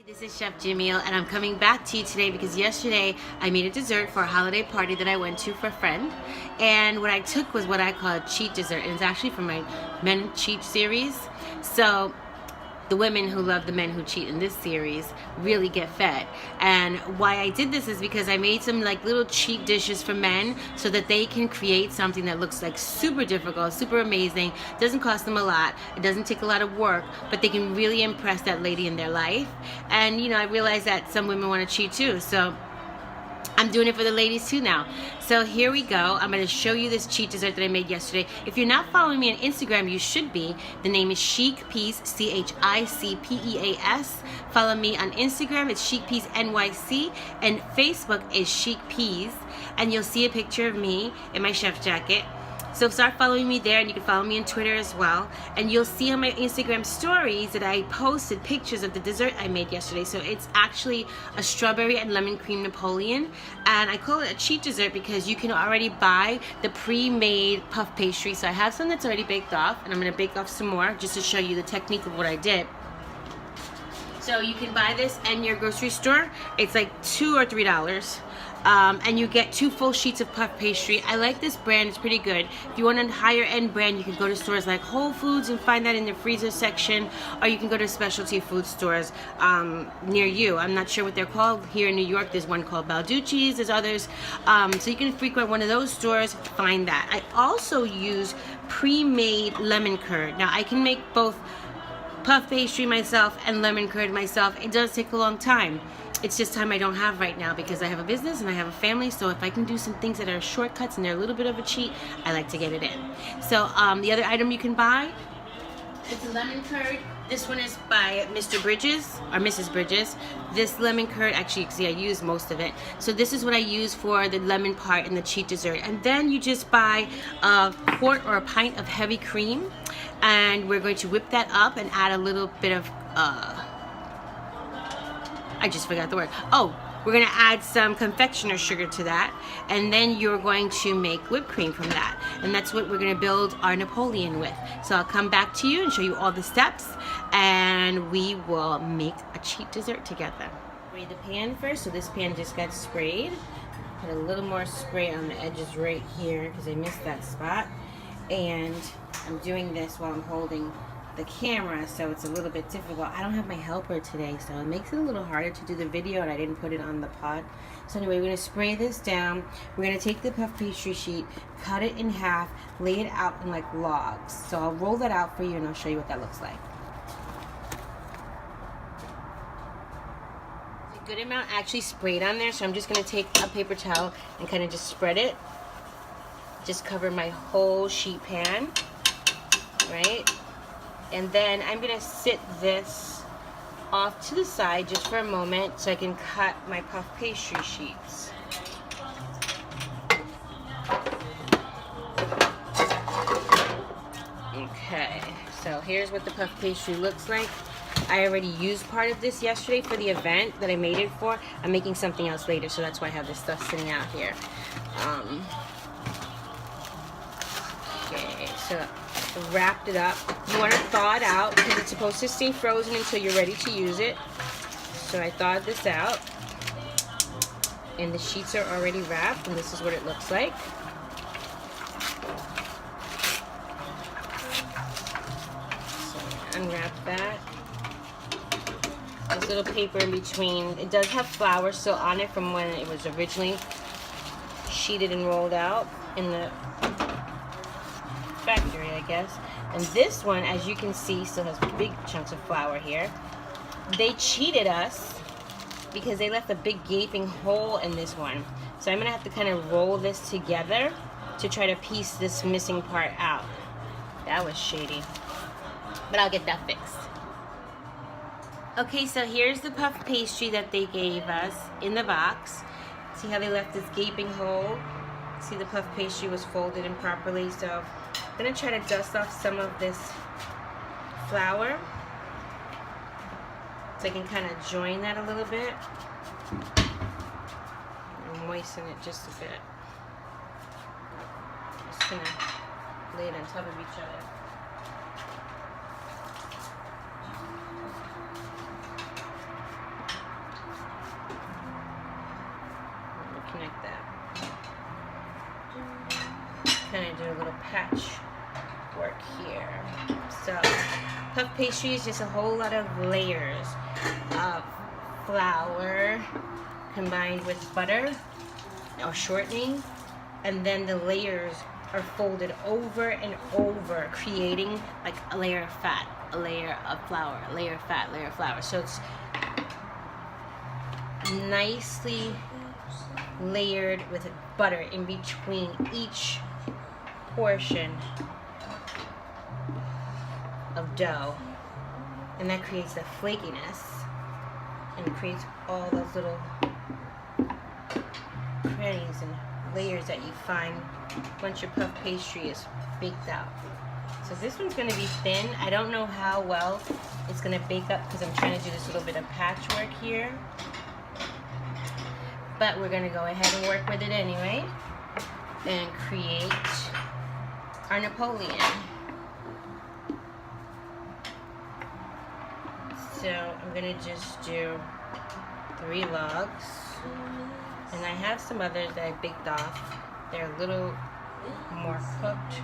This is Chef Jamil, and I'm coming back to you today because yesterday I made a dessert for a holiday party that I went to for a friend, and what I took was what I call a cheat dessert, and it's actually from my Men Cheat series. So the women who love the men who cheat in this series really get fed. And why I did this is because I made some like little cheat dishes for men so that they can create something that looks like super difficult, super amazing, doesn't cost them a lot, it doesn't take a lot of work, but they can really impress that lady in their life. And you know, I realize that some women want to cheat too, so I'm doing it for the ladies too now. So here we go. I'm going to show you this cheat dessert that I made yesterday. If you're not following me on Instagram, you should be. The name is Chic Peas, CHICPEAS. Follow me on Instagram. It's Chic Peas NYC, and Facebook is Chic Peas. And you'll see a picture of me in my chef jacket. So start following me there, and you can follow me on Twitter as well. And you'll see on my Instagram stories that I posted pictures of the dessert I made yesterday. So it's actually a strawberry and lemon cream Napoleon. And I call it a cheat dessert because you can already buy the pre-made puff pastry. So I have some that's already baked off, and I'm gonna bake off some more just to show you the technique of what I did. So you can buy this in your grocery store. It's like $2 or $3. And you get 2 full sheets of puff pastry. I like this brand, it's pretty good. If you want a higher end brand, you can go to stores like Whole Foods and find that in the freezer section, or you can go to specialty food stores near you. I'm not sure what they're called. Here in New York, there's one called Balducci's, there's others. So you can frequent one of those stores, find that. I also use pre-made lemon curd. Now I can make both puff pastry myself and lemon curd myself. It does take a long time. It's just time I don't have right now because I have a business and I have a family. So if I can do some things that are shortcuts and they're a little bit of a cheat, I like to get it in. So the other item you can buy, it's a lemon curd. This one is by Mr. Bridges or Mrs. Bridges. This lemon curd, actually, see, I use most of it. So this is what I use for the lemon part in the cheat dessert. And then you just buy a quart or a pint of heavy cream, and we're going to whip that up and add a little bit of I just forgot the word. Oh, we're gonna add some confectioner sugar to that, and then you're going to make whipped cream from that. And that's what we're gonna build our Napoleon with. So I'll come back to you and show you all the steps, and we will make a cheat dessert together. Spray the pan first, so this pan just got sprayed. Put a little more spray on the edges right here because I missed that spot. And I'm doing this while I'm holding the camera, so it's a little bit difficult. I don't have my helper today, so it makes it a little harder to do the video, and I didn't put it on the pot. So anyway, we're gonna spray this down. We're gonna take the puff pastry sheet, cut it in half, lay it out in like logs. So I'll roll that out for you and I'll show you what that looks like. A good amount actually sprayed on there, so I'm just gonna take a paper towel and kind of just spread it. Just cover my whole sheet pan, right? And then I'm gonna sit this off to the side just for a moment so I can cut my puff pastry sheets. Okay, so here's what the puff pastry looks like. I already used part of this yesterday for the event that I made it for. I'm making something else later, so that's why I have this stuff sitting out here. Okay, so wrapped it up. You want to thaw it out because it's supposed to stay frozen until you're ready to use it. So I thawed this out, and the sheets are already wrapped, and this is what it looks like. So unwrap that. This little paper in between. It does have flour still on it from when it was originally sheeted and rolled out in the factory, I guess. And this one, as you can see, still has big chunks of flour here. They cheated us because they left a big gaping hole in this one. So I'm gonna have to kind of roll this together to try to piece this missing part out. That was shady, but I'll get that fixed. Okay, so here's the puff pastry that they gave us in the box. See how they left this gaping hole? See, the puff pastry was folded improperly, so I'm gonna try to dust off some of this flour so I can kind of join that a little bit and moisten it just a bit. Just gonna lay it on top of each other. kind of do a little patch work here. So puff pastry is just a whole lot of layers of flour combined with butter or shortening, and then the layers are folded over and over, creating like a layer of fat, a layer of flour, a layer of fat, layer of flour. So it's nicely layered with butter in between each portion of dough, and that creates the flakiness and creates all those little crannies and layers that you find once your puff pastry is baked out. So this one's going to be thin. I don't know how well it's going to bake up because I'm trying to do this little bit of patchwork here, but we're going to go ahead and work with it anyway and create our Napoleon. So I'm going to just do 3 logs, and I have some others that I baked off. They're a little more cooked.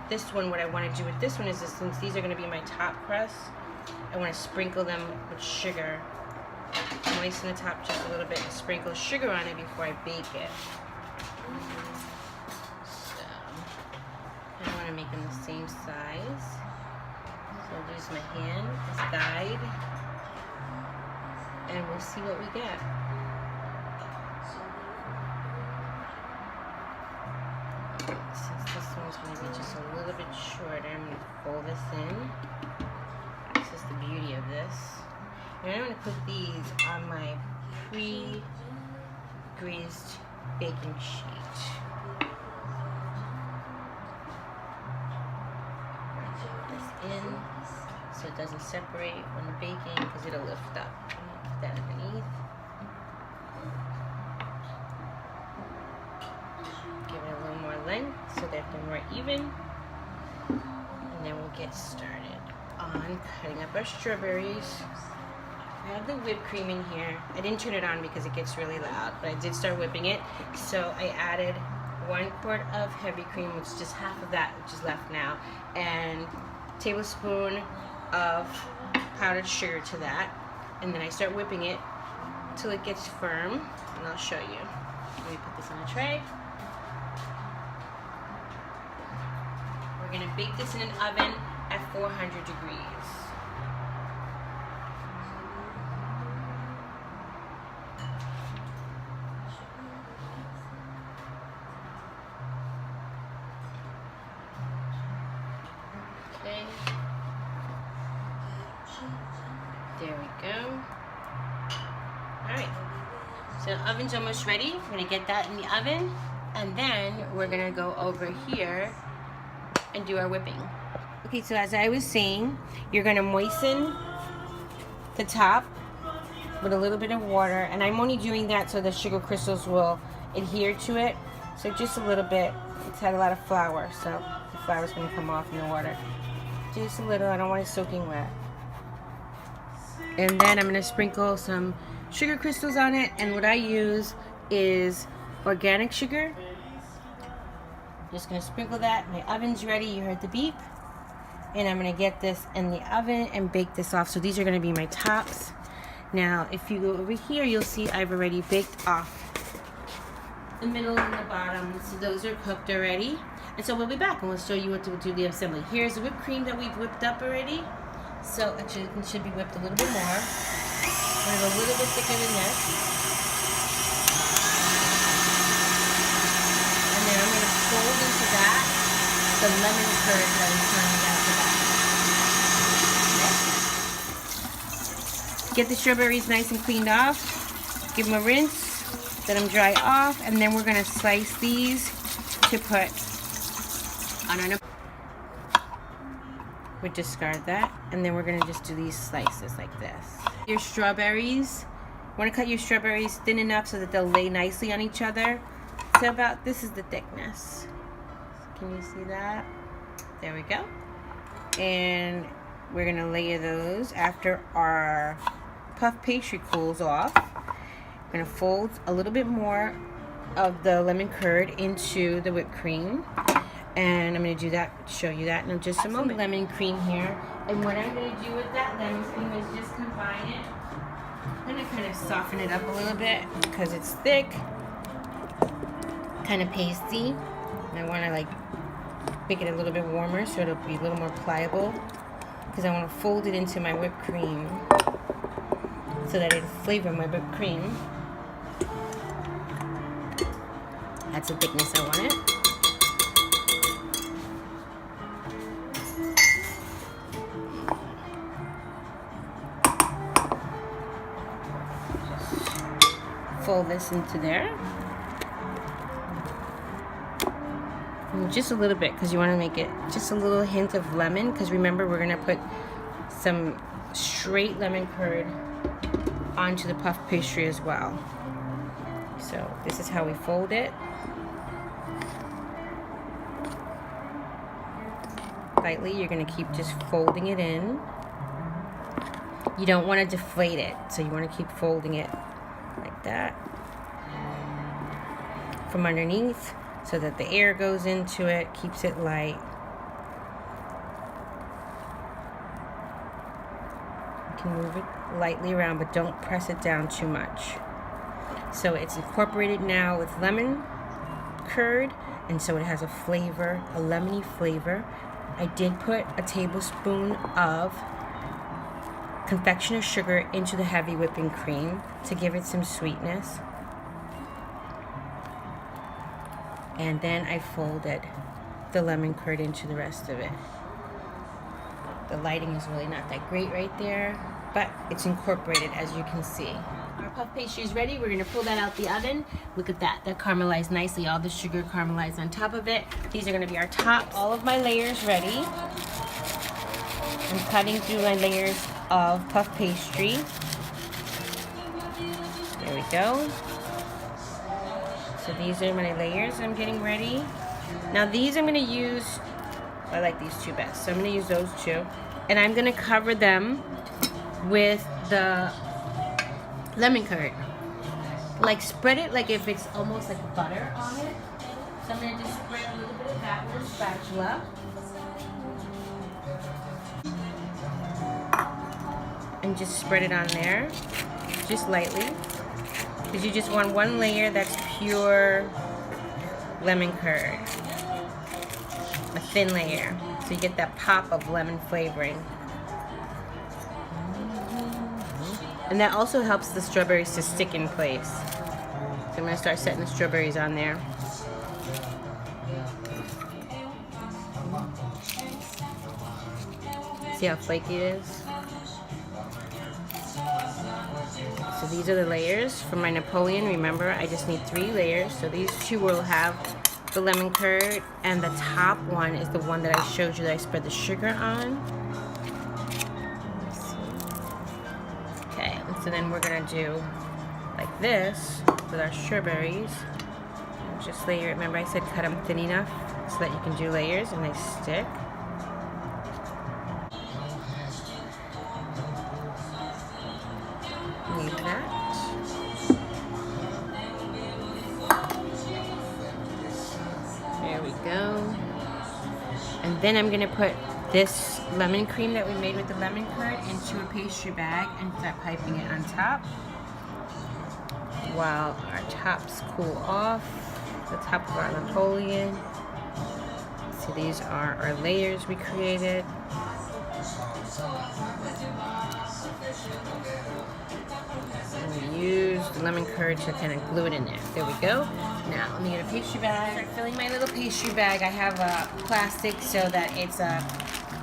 This one, what I want to do with this one is, since these are going to be my top crust, I want to sprinkle them with sugar. Moisten the top just a little bit and sprinkle sugar on it before I bake it. So I want to make them the same size. So I'll use my hand as a guide, and we'll see what we get. Since this one's going to be just a little bit shorter, I'm going to fold this in. This is the beauty of this. And I'm going to put these on my pre-greased baking sheet. Put this in so it doesn't separate when the baking, because it'll lift up. Put that underneath. Give it a little more length so that they're more even. And then we'll get started on cutting up our strawberries. I have the whipped cream in here. I didn't turn it on because it gets really loud, but I did start whipping it. So I added 1 quart of heavy cream, which is just half of that, which is left now, and a tablespoon of powdered sugar to that. And then I start whipping it till it gets firm, and I'll show you. Let me put this on a tray. We're gonna bake this in an oven at 400 degrees. Okay. There we go. Alright. So the oven's almost ready. We're gonna get that in the oven, and then we're gonna go over here and do our whipping. Okay, so as I was saying, you're gonna moisten the top with a little bit of water, and I'm only doing that so the sugar crystals will adhere to it. So just a little bit. It's had a lot of flour, so the flour's gonna come off in the water. Just a little. I don't want it soaking wet. And then I'm gonna sprinkle some sugar crystals on it, and what I use is organic sugar. Just gonna sprinkle that. My oven's ready. You heard the beep. And I'm gonna get this in the oven and bake this off. So these are gonna be my tops. Now, if you go over here, you'll see I've already baked off the middle and the bottom. So those are cooked already. And so we'll be back and we'll show you what to do the assembly. Here's the whipped cream that we've whipped up already. So actually it should be whipped a little bit more. I'm gonna go a little bit thicker than this. And then I'm gonna fold into that the lemon curd that I'm turning out the back. Okay. Get the strawberries nice and cleaned off. Give them a rinse. Let them dry off, and then we're gonna slice these to put on our. We discard that, and then we're gonna just do these slices like this. Your strawberries, you wanna cut your strawberries thin enough so that they'll lay nicely on each other. So about this is the thickness. Can you see that? There we go. And we're gonna layer those after our puff pastry cools off. We're gonna fold a little bit more of the lemon curd into the whipped cream. And I'm going to do that, show you that in just a moment. Some lemon cream here. And what I'm going to do with that lemon cream is just combine it. I'm going to kind of soften it up a little bit because it's thick, kind of pasty. And I want to like make it a little bit warmer so it'll be a little more pliable, because I want to fold it into my whipped cream so that it'll flavor my whipped cream. That's the thickness I want it. Fold this into there. And just a little bit, because you want to make it just a little hint of lemon, because remember we're going to put some straight lemon curd onto the puff pastry as well. So this is how we fold it. Lightly, you're going to keep just folding it in. You don't want to deflate it, so you want to keep folding it like that from underneath so that the air goes into it, keeps it light. You can move it lightly around, but don't press it down too much. So it's incorporated now with lemon curd, and so it has a flavor, a lemony flavor. I did put a tablespoon of confectioner's sugar into the heavy whipping cream to give it some sweetness. And then I folded the lemon curd into the rest of it. The lighting is really not that great right there, but it's incorporated, as you can see. Our puff pastry is ready. We're going to pull that out the oven. Look at that. That caramelized nicely. All the sugar caramelized on top of it. These are going to be our tops. All of my layers ready. I'm cutting through my layers of puff pastry. There we go. So these are my layers I'm getting ready. Now these I'm going to use, I like these two best, so I'm going to use those two. And I'm going to cover them with the lemon curd. Like spread it like if it's almost like butter on it. So I'm going to just spread a little bit of that with a spatula. And just spread it on there, just lightly. Because you just want one layer that's pure lemon curd. A thin layer. So you get that pop of lemon flavoring. And that also helps the strawberries to stick in place. So I'm going to start setting the strawberries on there. See how flaky it is? So these are the layers from my Napoleon. Remember, I just need 3 layers. So these two will have the lemon curd, and the top one is the one that I showed you that I spread the sugar on. Okay, so then we're gonna do like this with our strawberries. Just layer it. Remember I said cut them thin enough so that you can do layers and they stick. Leave that. There we go. And then I'm gonna put this lemon cream that we made with the lemon curd into a pastry bag and start piping it on top while our tops cool off. The top of our Napoleon. So these are our layers we created. And we used the lemon curd to kind of glue it in there. There we go. Now let me get a pastry bag. Start filling my little pastry bag. I have a plastic so that it's a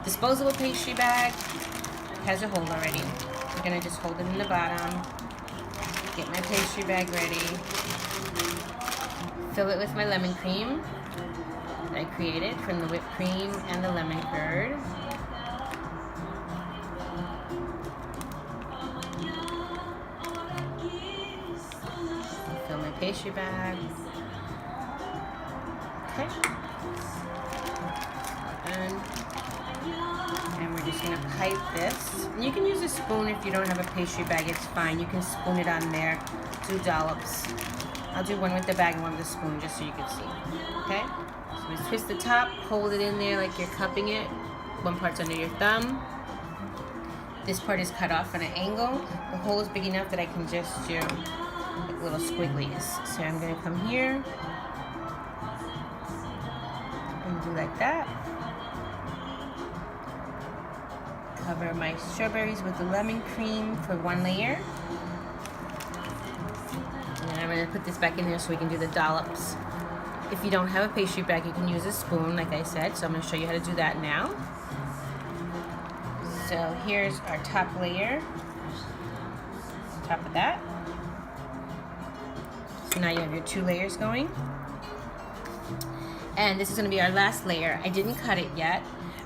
disposable pastry bag. It has a hole already. I'm gonna just hold it in the bottom. Get my pastry bag ready. Fill it with my lemon cream that I created from the whipped cream and the lemon curd. Fill my pastry bag. Okay. And we're just going to pipe this. And you can use a spoon if you don't have a pastry bag, it's fine. You can spoon it on there, 2 dollops. I'll do one with the bag and one with the spoon just so you can see. Okay? So just twist the top, hold it in there like you're cupping it. One part's under your thumb. This part is cut off at an angle. The hole is big enough that I can just do like little squigglies. So I'm gonna come here and do like that. Cover my strawberries with the lemon cream for one layer. And then I'm gonna put this back in there so we can do the dollops. If you don't have a pastry bag, you can use a spoon, like I said. So I'm gonna show you how to do that now. So here's our top layer, top of that. So now you have your 2 layers going. And this is gonna be our last layer. I didn't cut it yet.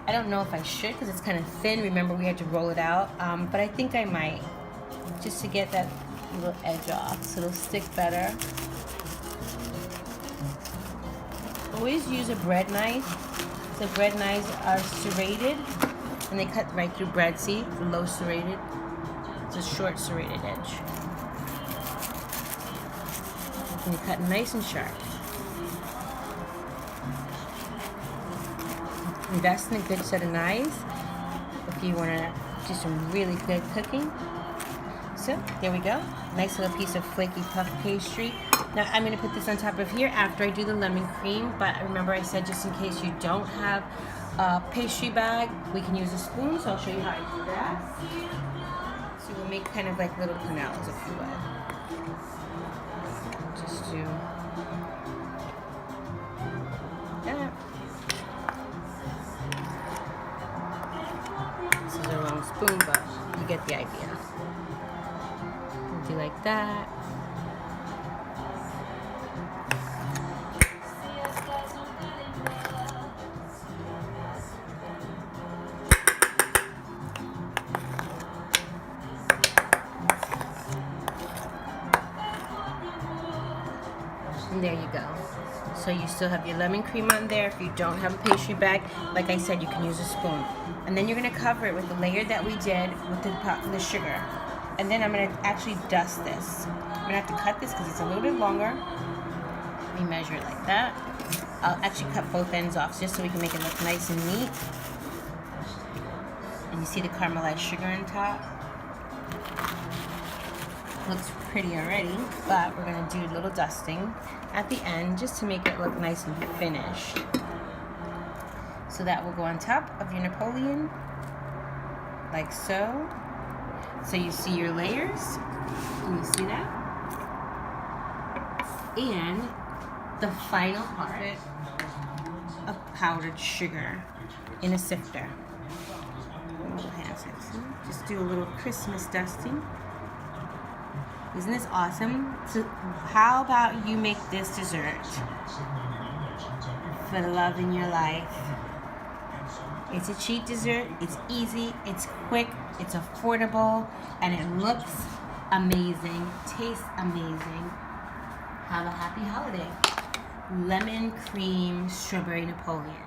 I don't know if I should because it's kind of thin. Remember, we had to roll it out, but I think I might, just to get that little edge off so it'll stick better. Always use a bread knife. The bread knives are serrated. And they cut right through bread, see? It's low serrated. It's a short serrated edge. And you cut nice and sharp. Invest in a good set of knives if you want to do some really good cooking. So, there we go. Nice little piece of flaky puff pastry. Now, I'm going to put this on top of here after I do the lemon cream. But remember I said just in case you don't have a pastry bag, we can use a spoon, so I'll show you how I do that. So we'll make kind of like little canals, if you will. Just do that. This is a long spoon, but you get the idea. Do like that. And there you go. So you still have your lemon cream on there. If you don't have a pastry bag, like I said, you can use a spoon. And then you're going to cover it with the layer that we did with the sugar. And then I'm going to actually dust this. I'm going to have to cut this because it's a little bit longer. Let me measure it like that. I'll actually cut both ends off just so we can make it look nice and neat. And you see the caramelized sugar on top. Looks pretty already, but we're going to do a little dusting at the end just to make it look nice and finished. So that will go on top of your Napoleon, like so. So you see your layers. Can you see that? And the final part of powdered sugar in a sifter. Just do a little Christmas dusting. Isn't this awesome? So how about you make this dessert for the love in your life? It's a cheap dessert, it's easy, it's quick, it's affordable, and it looks amazing, tastes amazing. Have a happy holiday. Lemon cream strawberry Napoleon.